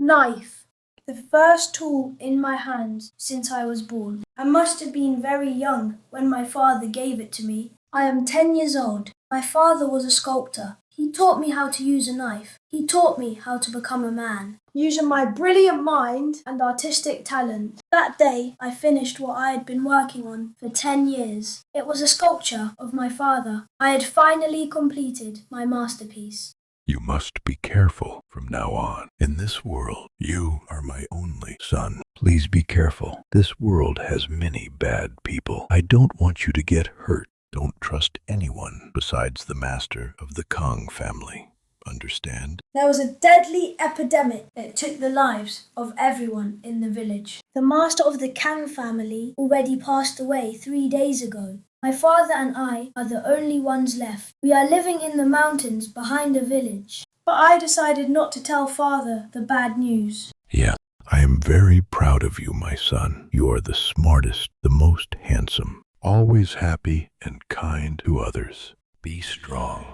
Knife. The first tool in my hands since I was born. I must have been very young when my father gave it to me. I am 10 years old. My father was a sculptor. He taught me how to use a knife. He taught me how to become a man. Using my brilliant mind and artistic talent. That day, I finished what I had been working on for 10 years. It was a sculpture of my father. I had finally completed my masterpiece. You must be careful from now on. In this world, you are my only son. Please be careful. This world has many bad people. I don't want you to get hurt. Don't trust anyone besides the master of the Kong family. Understand? There was a deadly epidemic that took the lives of everyone in the village. The master of the Kang family already passed away 3 days ago. My father and I are the only ones left. We are living in the mountains behind the village. But I decided not to tell father the bad news. Yeah, I am very proud of you, my son. You are the smartest, the most handsome, always happy and kind to others. Be strong.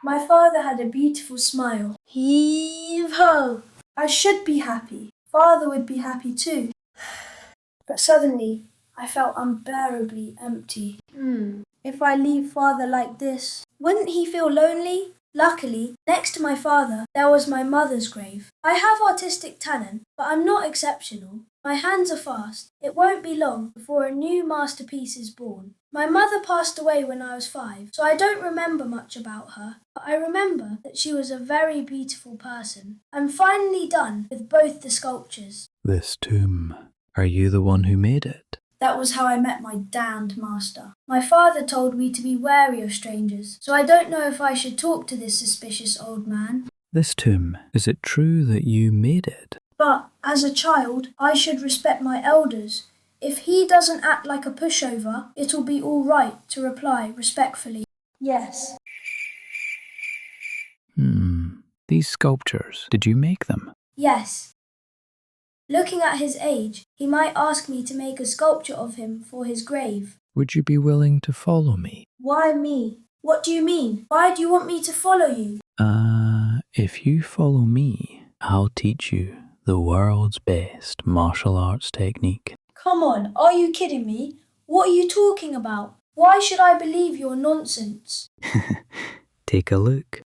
My father had a beautiful smile. Heave-ho! I should be happy. Father would be happy too. But suddenly, I felt unbearably empty. If I leave father like this, wouldn't he feel lonely? Luckily, next to my father, there was my mother's grave. I have artistic talent, but I'm not exceptional. My hands are fast. It won't be long before a new masterpiece is born. My mother passed away when I was 5, so I don't remember much about her, but I remember that she was a very beautiful person. I'm finally done with both the sculptures. This tomb, are you the one who made it? That was how I met my damned master. My father told me to be wary of strangers, so I don't know if I should talk to this suspicious old man. This tomb, is it true that you made it? But, as a child, I should respect my elders. If he doesn't act like a pushover, it'll be all right to reply respectfully. Yes. These sculptures, did you make them? Yes. Looking at his age, he might ask me to make a sculpture of him for his grave. Would you be willing to follow me? Why me? What do you mean? Why do you want me to follow you? If you follow me, I'll teach you the world's best martial arts technique. Come on, are you kidding me? What are you talking about? Why should I believe your nonsense? Take a look.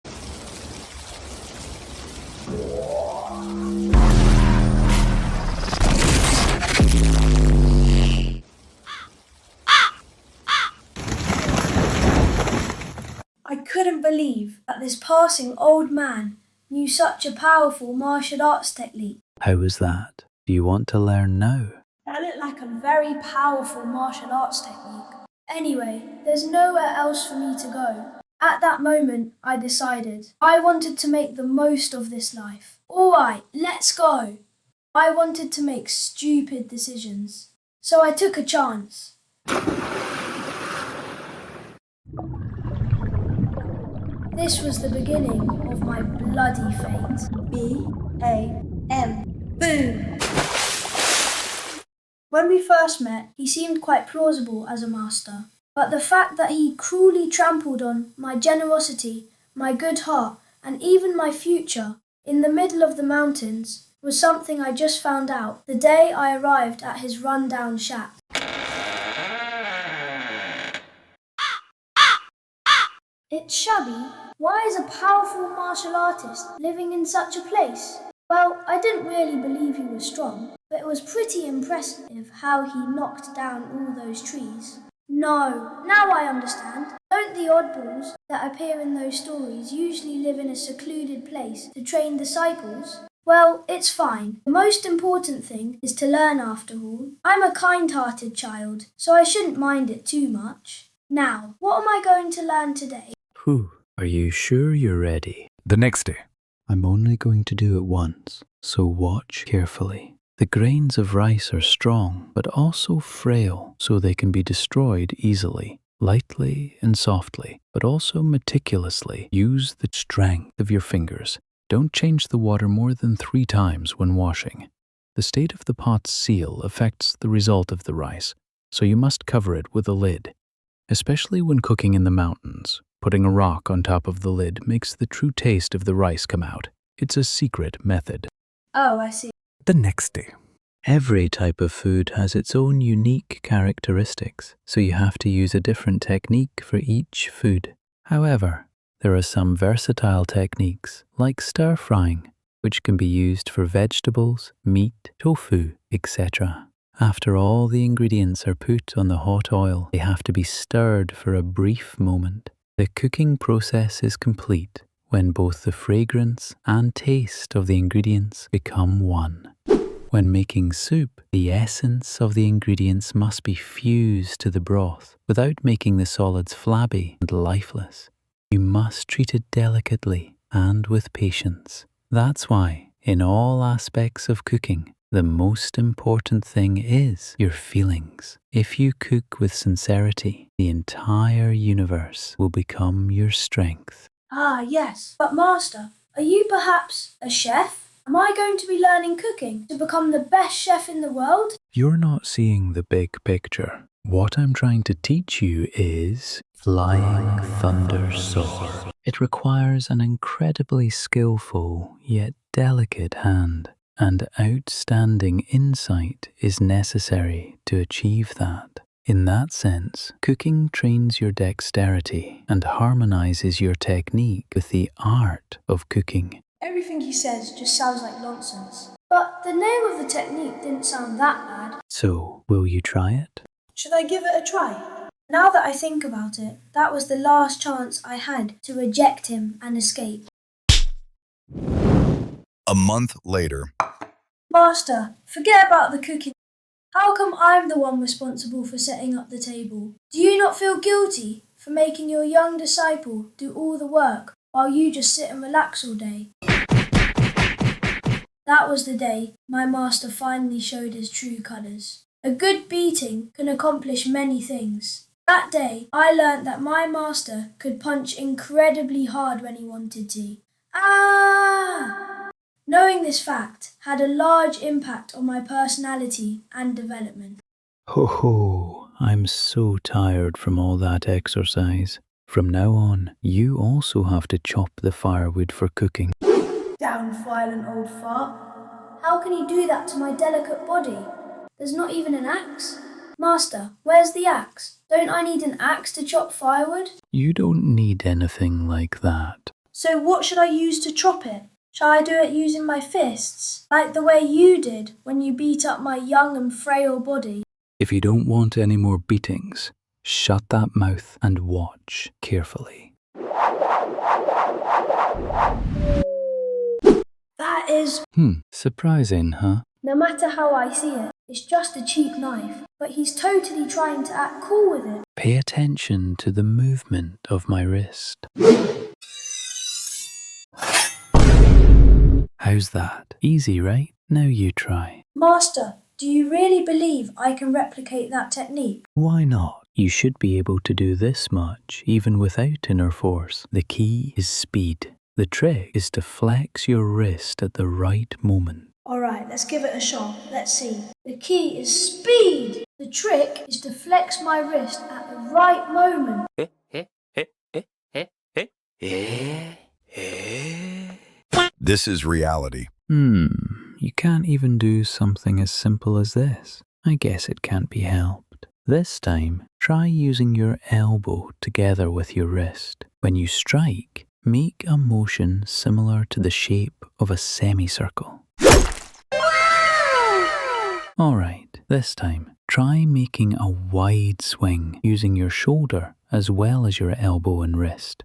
I couldn't believe that this passing old man knew such a powerful martial arts technique. How was that? Do you want to learn now? That looked like a very powerful martial arts technique. Anyway, there's nowhere else for me to go. At that moment, I decided I wanted to make the most of this life. All right, let's go. I wanted to make stupid decisions, so I took a chance. This was the beginning of my bloody fate. B-A-M. Boom! When we first met, he seemed quite plausible as a master. But the fact that he cruelly trampled on my generosity, my good heart, and even my future in the middle of the mountains was something I just found out the day I arrived at his run-down shack. It's shabby. Why is a powerful martial artist living in such a place? Well, I didn't really believe he was strong, but it was pretty impressive how he knocked down all those trees. No, now I understand. Don't the oddballs that appear in those stories usually live in a secluded place to train disciples? Well, it's fine. The most important thing is to learn after all. I'm a kind-hearted child, so I shouldn't mind it too much. Now, what am I going to learn today? Are you sure you're ready? The next day. I'm only going to do it once, so watch carefully. The grains of rice are strong, but also frail, so they can be destroyed easily. Lightly and softly, but also meticulously. Use the strength of your fingers. Don't change the water more than 3 times when washing. The state of the pot's seal affects the result of the rice, so you must cover it with a lid. Especially when cooking in the mountains, putting a rock on top of the lid makes the true taste of the rice come out. It's a secret method. Oh, I see. The next day. Every type of food has its own unique characteristics, so you have to use a different technique for each food. However, there are some versatile techniques, like stir-frying, which can be used for vegetables, meat, tofu, etc. After all the ingredients are put on the hot oil, they have to be stirred for a brief moment. The cooking process is complete when both the fragrance and taste of the ingredients become one. When making soup, the essence of the ingredients must be fused to the broth without making the solids flabby and lifeless. You must treat it delicately and with patience. That's why, in all aspects of cooking, the most important thing is your feelings. If you cook with sincerity, the entire universe will become your strength. Ah, yes. But Master, are you perhaps a chef? Am I going to be learning cooking to become the best chef in the world? You're not seeing the big picture. What I'm trying to teach you is Flying Thunder Sword. It requires an incredibly skillful yet delicate hand, and outstanding insight is necessary to achieve that. In that sense, cooking trains your dexterity and harmonizes your technique with the art of cooking. Everything he says just sounds like nonsense. But the name of the technique didn't sound that bad. So, will you try it? Should I give it a try? Now that I think about it, that was the last chance I had to reject him and escape. A month later. Master, forget about the cooking. How come I'm the one responsible for setting up the table? Do you not feel guilty for making your young disciple do all the work while you just sit and relax all day? That was the day my master finally showed his true colours. A good beating can accomplish many things. That day, I learnt that my master could punch incredibly hard when he wanted to. Ah! Knowing this fact had a large impact on my personality and development. Ho ho, I'm so tired from all that exercise. From now on, you also have to chop the firewood for cooking. Down, violent old fart. How can he do that to my delicate body? There's not even an axe. Master, where's the axe? Don't I need an axe to chop firewood? You don't need anything like that. So what should I use to chop it? Shall I do it using my fists, like the way you did when you beat up my young and frail body? If you don't want any more beatings, shut that mouth and watch carefully. That is... Surprising, huh? No matter how I see it, it's just a cheap knife, but he's totally trying to act cool with it. Pay attention to the movement of my wrist. How's that? Easy, right? Now you try. Master, do you really believe I can replicate that technique? Why not? You should be able to do this much, even without inner force. The key is speed. The trick is to flex your wrist at the right moment. Alright, let's give it a shot. Let's see. The key is speed! The trick is to flex my wrist at the right moment. This is reality. You can't even do something as simple as this. I guess it can't be helped. This time, try using your elbow together with your wrist. When you strike, make a motion similar to the shape of a semicircle. Alright, this time, try making a wide swing using your shoulder as well as your elbow and wrist.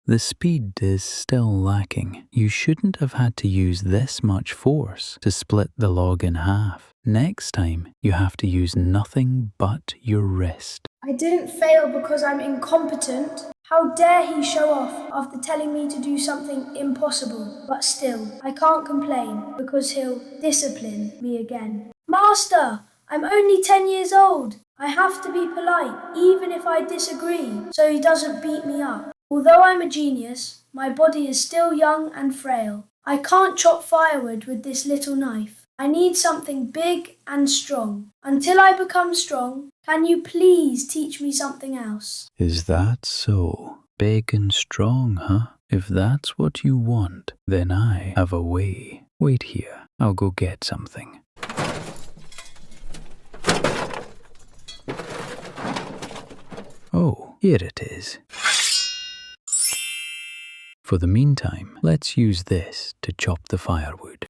The speed is still lacking. You shouldn't have had to use this much force to split the log in half. Next time, you have to use nothing but your wrist. I didn't fail because I'm incompetent. How dare he show off after telling me to do something impossible? But still, I can't complain because he'll discipline me again. Master, I'm only 10 years old. I have to be polite, even if I disagree, so he doesn't beat me up. Although I'm a genius, my body is still young and frail. I can't chop firewood with this little knife. I need something big and strong. Until I become strong, can you please teach me something else? Is that so? Big and strong, huh? If that's what you want, then I have a way. Wait here. I'll go get something. Oh, here it is. For the meantime, let's use this to chop the firewood.